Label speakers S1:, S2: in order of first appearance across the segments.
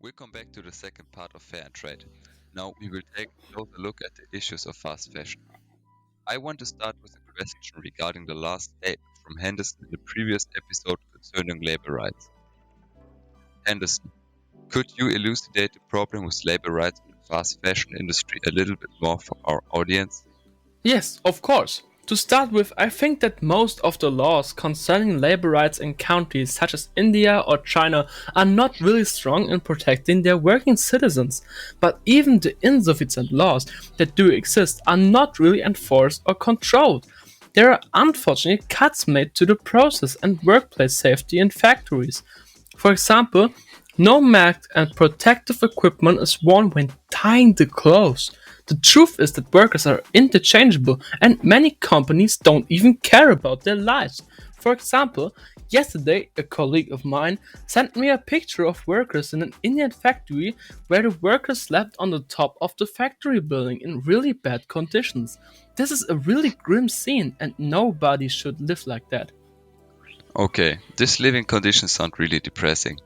S1: Welcome back to the second part of Fair and Trade. Now we will take a closer look at the issues of fast fashion. I want to start with a question regarding the last statement from Henderson in the previous episode concerning labor rights. Henderson, could you elucidate the problem with labor rights in the fast fashion industry a little bit more for our audience?
S2: Yes, of course. To start with, I think that most of the laws concerning labor rights in countries such as India or China are not really strong in protecting their working citizens. But even the insufficient laws that do exist are not really enforced or controlled. There are unfortunately cuts made to the process and workplace safety in factories. For example, no mask and protective equipment is worn when tying the clothes. The truth is that workers are interchangeable and many companies don't even care about their lives. For example, yesterday a colleague of mine sent me a picture of workers in an Indian factory where the workers slept on the top of the factory building in really bad conditions. This is a really grim scene and nobody should live like that.
S1: Okay, these living conditions sound really depressing.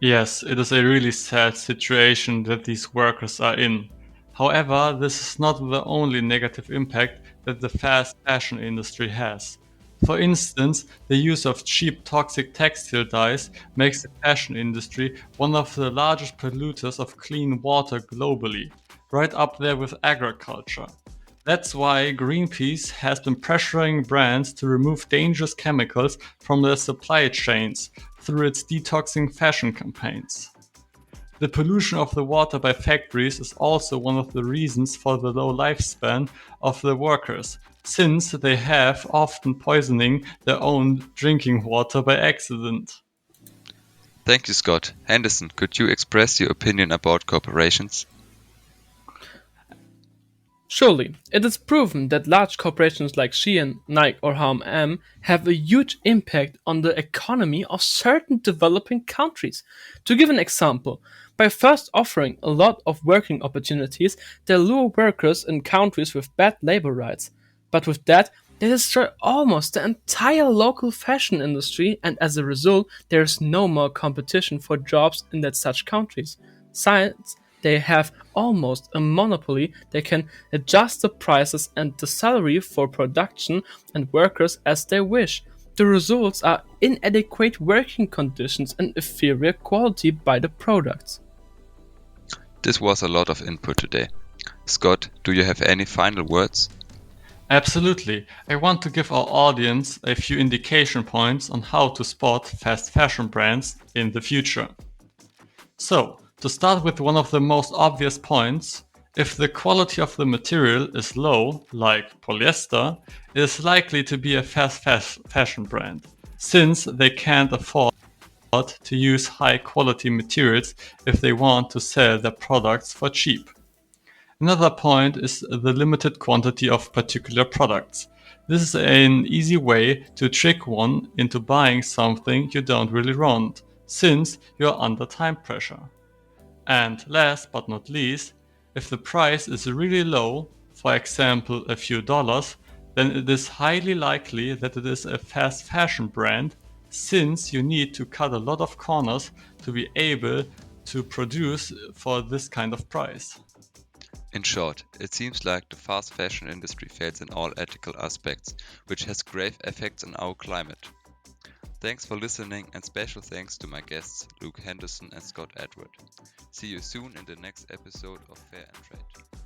S3: Yes, it is a really sad situation that these workers are in. However, this is not the only negative impact that the fast fashion industry has. For instance, the use of cheap toxic textile dyes makes the fashion industry one of the largest polluters of clean water globally, right up there with agriculture. That's why Greenpeace has been pressuring brands to remove dangerous chemicals from their supply chains through its detoxing fashion campaigns. The pollution of the water by factories is also one of the reasons for the low lifespan of the workers, since they have often poisoning their own drinking water by accident.
S1: Thank you, Scott. Henderson, could you express your opinion about corporations?
S2: Surely, it is proven that large corporations like Shein, Nike, or H&M have a huge impact on the economy of certain developing countries. To give an example, by first offering a lot of working opportunities, they lure workers in countries with bad labor rights. But with that, they destroy almost the entire local fashion industry, and as a result, there is no more competition for jobs in that such countries. Since they have almost a monopoly, they can adjust the prices and the salary for production and workers as they wish. The results are inadequate working conditions and inferior quality by the products.
S1: This was a lot of input today. Scott, do you have any final words?
S3: Absolutely. I want to give our audience a few indication points on how to spot fast fashion brands in the future. So, to start with one of the most obvious points, if the quality of the material is low, like polyester, it is likely to be a fashion brand, since they can't afford to use high quality materials if they want to sell their products for cheap. Another point is the limited quantity of particular products. This is an easy way to trick one into buying something you don't really want, since you're under time pressure. And last but not least, if the price is really low, for example a few dollars, then it is highly likely that it is a fast fashion brand, since you need to cut a lot of corners to be able to produce for this kind of price.
S1: In short, it seems like the fast fashion industry fails in all ethical aspects, which has grave effects on our climate. Thanks for listening and special thanks to my guests Luke Henderson and Scott Edward. See you soon in the next episode of Fair and Trade.